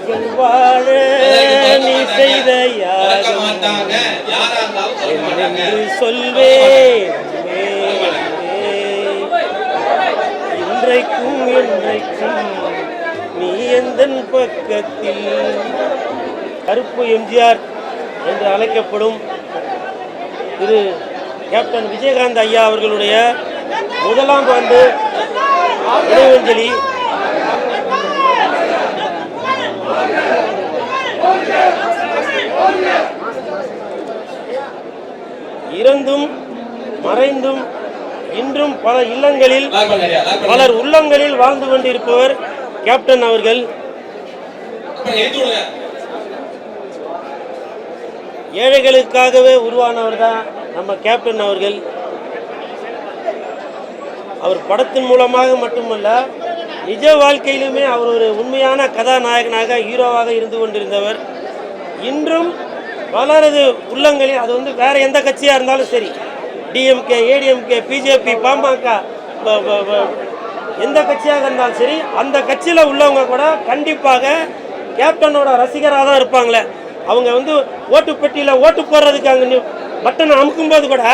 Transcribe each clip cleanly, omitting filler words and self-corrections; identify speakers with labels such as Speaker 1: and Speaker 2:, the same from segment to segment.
Speaker 1: மக்கள் வாழ நீ செய்த யாரும் என்று சொல்வேன். இன்றைக்கும் என்றைக்கும் நீ எந்தன் பக்கத்தில். கருப்பு எம்ஜிஆர் என்று அழைக்கப்படும் திரு கேப்டன் விஜயகாந்த் ஐயா அவர்களுடைய முதலாம் ஆண்டு நினைவஞ்சலி இறந்தும் மறைந்தும் இன்றும் பல இல்லங்களில் பலர் உள்ளங்களில் வாழ்ந்து கொண்டிருப்பவர் கேப்டன் அவர்கள். ஏழைகளுக்காகவே உருவானவர் தான் நம்ம கேப்டன் அவர்கள். அவர் படத்தின் மூலமாக மட்டுமல்ல, நிஜ வாழ்க்கையிலுமே அவர் ஒரு உண்மையான கதாநாயகனாக ஹீரோவாக இருந்து கொண்டிருந்தவர். இன்றும் பலரது உள்ளங்களில், அது வந்து வேற எந்த கட்சியாக இருந்தாலும் சரி, டிஎம்கே, ஏடிஎம்கே, பிஜேபி, பாமக, எந்த கட்சியாக இருந்தாலும் சரி, அந்த கட்சியில் உள்ளவங்க கூட கண்டிப்பாக கேப்டனோட ரசிகராக தான் இருப்பாங்களே. அவங்க வந்து ஓட்டு பெட்டியில் ஓட்டு போடுறதுக்கு அங்கே பட்டனை அமுக்கும்போது கூட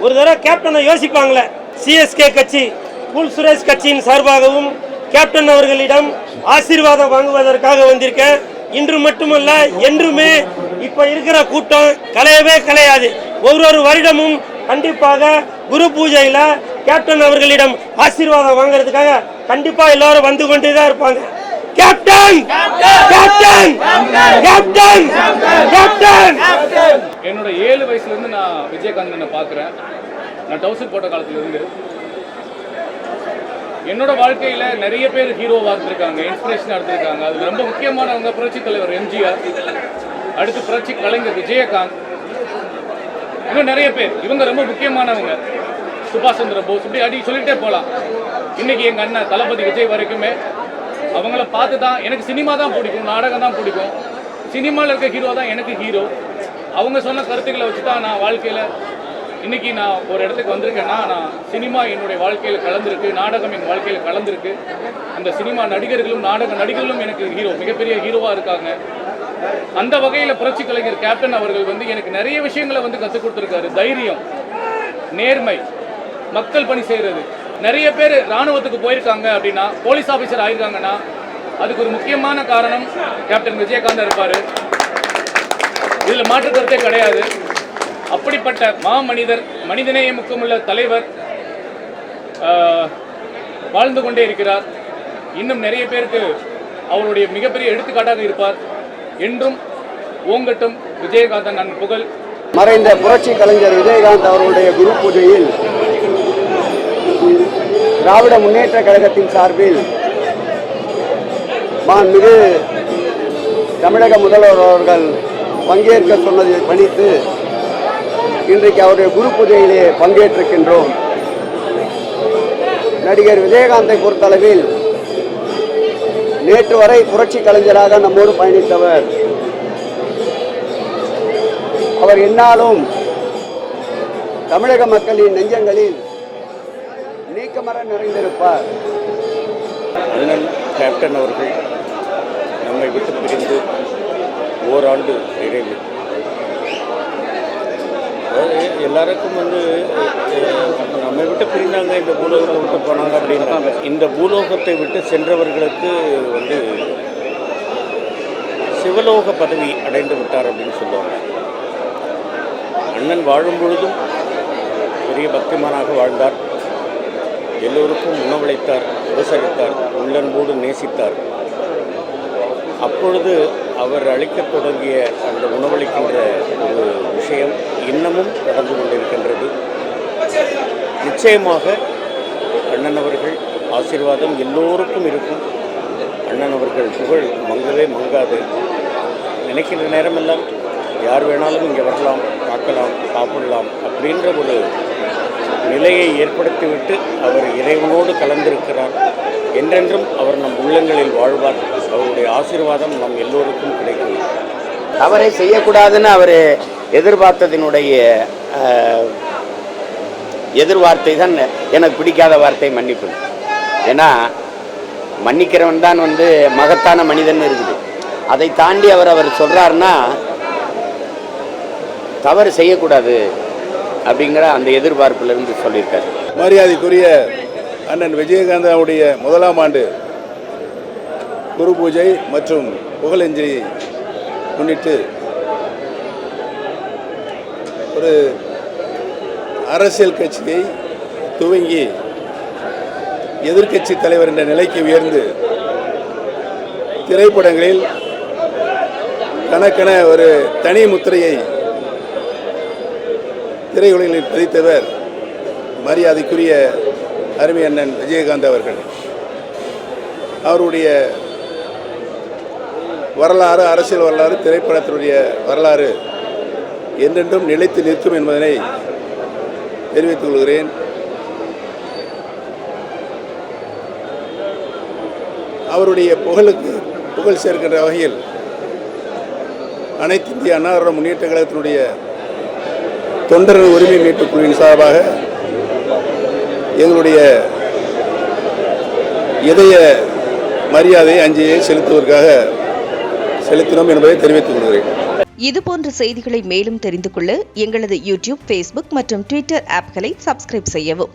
Speaker 1: ஒரு தடவை கேப்டனை யோசிப்பாங்களே. சிஎஸ்கே கட்சி, கூல் சுரேஷ் கட்சியின் சார்பாகவும் கேப்டன் அவர்களிடம் ஆசீர்வாதம் வாங்குவதற்காக வந்திருக்கேன். இன்று மட்டுமல்ல, என்றுமே இப்போ இருக்கிற கூட்டம் கலையவே கலையாது. ஒவ்வொரு வருடமும் கண்டிப்பாக குரு பூஜையில் கேப்டன் அவர்களிடம் ஆசீர்வாதம் வாங்குறதுக்காக கண்டிப்பாக எல்லாரும் வந்து கொண்டே தான் இருப்பாங்க. Captain captain captain captain.
Speaker 2: என்னோட 7 வயசுல இருந்து நான் விஜயகாந்த் பார்க்குறேன். நான் டவுசர் போட்ட காலத்துல இருந்து என்னோட வாழ்க்கையில நிறைய பேர் ஹீரோவாக இருந்திருக்காங்க, இன்ஸ்பிரேஷனாக எடுத்திருக்காங்க. அது ரொம்ப முக்கியமானவங்க புரட்சி தலைவர் எம்ஜிஆர், அடுத்து புரட்சி கலைஞர் விஜயகாந்த், இன்னும் நிறைய பேர். இவங்க ரொம்ப முக்கியமானவங்க. சுபாஷ் சந்திர போஸ், இப்படி அடி சொல்லிட்டே போகலாம். இன்னைக்கு எங்கள் அண்ணன் தளபதி விஜய் வரைக்குமே அவங்கள பார்த்து தான் எனக்கு சினிமா தான் பிடிக்கும், நாடகம் தான் பிடிக்கும். சினிமாவில் இருக்க ஹீரோ தான் எனக்கு ஹீரோ. அவங்க சொன்ன கருத்துக்களை வச்சு தான் நான் வாழ்க்கையில் இன்றைக்கி நான் ஒரு இடத்துக்கு வந்திருக்கேன்னா, நான் சினிமா என்னுடைய வாழ்க்கையில் கலந்துருக்கு, நாடகம் என் வாழ்க்கையில் கலந்துருக்கு. அந்த சினிமா நடிகர்களும் நாடக நடிகர்களும் எனக்கு ஹீரோ, மிகப்பெரிய ஹீரோவாக இருக்காங்க. அந்த வகையில் புரட்சி கலைஞர் கேப்டன் அவர்கள் வந்து எனக்கு நிறைய விஷயங்களை வந்து கற்றுக் கொடுத்துருக்காரு. தைரியம், நேர்மை, மக்கள் பணி செய்கிறது. நிறைய பேர் இராணுவத்துக்கு போயிருக்காங்க அப்படின்னா, போலீஸ் ஆஃபீஸர் ஆயிருக்காங்கன்னா, அதுக்கு ஒரு முக்கியமான காரணம் கேப்டன் விஜயகாந்த் இருப்பார். இதில் மாற்று கருத்தே கிடையாது. அப்படிப்பட்ட மாமனிதர், மனிதநேய முக்கியமுள்ள தலைவர் வாழ்ந்து கொண்டே இருக்கிறார். இன்னும் நிறைய பேருக்கு அவருடைய மிகப்பெரிய எடுத்துக்காட்டாக இருப்பார். என்றும் ஓங்கட்டும் விஜயகாந்தன் நன் புகழ்.
Speaker 3: மறைந்த புரட்சி கலைஞர் விஜயகாந்த் அவர்களுடைய குரு பூஜையில் திராவிட முன்னேற்ற கழகத்தின் சார்பில் மாண்புமிகு தமிழக முதல்வர் அவர்கள் பங்கேற்க சொன்னதை பணித்து இன்றைக்கு அவருடைய குரு பூஜையிலே பங்கேற்றிருக்கின்றோம். நடிகர் விஜயகாந்தை பொறுத்தளவில் நேற்று வரை புரட்சி கலைஞராக நம்மோடு பயணித்தவர். அவர் எந்நாளும் தமிழக மக்களின் நெஞ்சங்களில் நீக்கமர நிறைந்திருப்பார்.
Speaker 4: அண்ணன் கேப்டன் அவர்கள் நம்மை விட்டு பிரிந்து ஓராண்டு நிறைவு. எல்லாருக்கும் நம்மை விட்டு பிரிந்தாங்க, இந்த பூலோகத்தை விட்டு போனாங்க அப்படின்னாங்க. இந்த பூலோகத்தை விட்டு சென்றவர்களுக்கு சிவலோக பதவி அடைந்து விட்டார் அப்படின்னு சொல்லுவாங்க. அண்ணன் வாழும் பொழுதும் பெரிய பக்திமானாக வாழ்ந்தார். எல்லோருக்கும் உணவளித்தார், உபசரித்தார், உள்ளன்போடு நேசித்தார். அப்பொழுது அவர் அளிக்கத் தொடங்கிய அந்த உணவளிக்கின்ற ஒரு விஷயம் இன்னமும் நடந்து கொண்டிருக்கின்றது. நிச்சயமாக அண்ணன் அவர்கள் ஆசீர்வாதம் எல்லோருக்கும் இருக்கும். அண்ணன் அவர்கள் புகழ் மங்கவே மங்காது. நினைக்கின்ற நேரமெல்லாம் யார் வேணாலும் இங்கே வரலாம், பார்க்கலாம், சாப்பிடலாம் அப்படின்ற ஒரு நிலையை ஏற்படுத்திவிட்டு அவர் இறைவனோடு கலந்திருக்கிறார். என்றென்றும் அவர் நம் உள்ளங்களில் வாழ்வார். அவருடைய ஆசீர்வாதம் நம் எல்லோருக்கும் கிடைக்கும்.
Speaker 5: தவறை செய்யக்கூடாதுன்னு அவர் எதிர்பார்த்ததினுடைய எதிர்வார்த்தை தான் எனக்கு பிடிக்காத வார்த்தை மன்னிப்பு. ஏன்னா மன்னிக்கிறவன் தான் மகத்தான மனிதன் இருக்குது. அதை தாண்டி அவர் சொல்றாருன்னா தவறு செய்யக்கூடாது அப்படிங்கிற அந்த எதிர்பார்ப்பிலிருந்து சொல்லியிருக்காரு.
Speaker 6: மரியாதைக்குரிய அண்ணன் விஜயகாந்தாவுடைய முதலாம் ஆண்டு குரு பூஜை மற்றும் புகழஞ்சலி முன்னிட்டு ஒரு அரசியல் கட்சியை துவங்கி எதிர்க்கட்சி தலைவர் என்ற நிலைக்கு உயர்ந்து திரைப்படங்களில் கணக்கென ஒரு தனி முத்திரையை திரையுலகில் பதித்தவர் மரியாதைக்குரிய அருமை அண்ணன் விஜயகாந்த் அவர்கள். அவருடைய வரலாறு, அரசியல் வரலாறு, திரைப்படத்தினுடைய வரலாறு என்றென்றும் நிலைத்து நிற்கும் என்பதனை தெரிவித்துக் கொள்கிறேன். அவருடைய புகழுக்கு புகழ் சேர்க்கின்ற வகையில் அனைத்து இந்திய அண்ணா திராவிட முன்னேற்ற கழகத்தினுடைய தொண்டர்கள் உரிமை மீட்புக் குழுவின் சார்பாக எங்களுடைய இதய மரியாதை அஞ்சலியை செலுத்தினோம் என்பதை தெரிவித்துக் கொள்கிறேன்.
Speaker 7: இதுபோன்ற செய்திகளை மேலும் தெரிந்து கொள்ள எங்களது யூடியூப், ஃபேஸ்புக் மற்றும் ட்விட்டர் ஆப்களை சப்ஸ்கிரைப் செய்யவும்.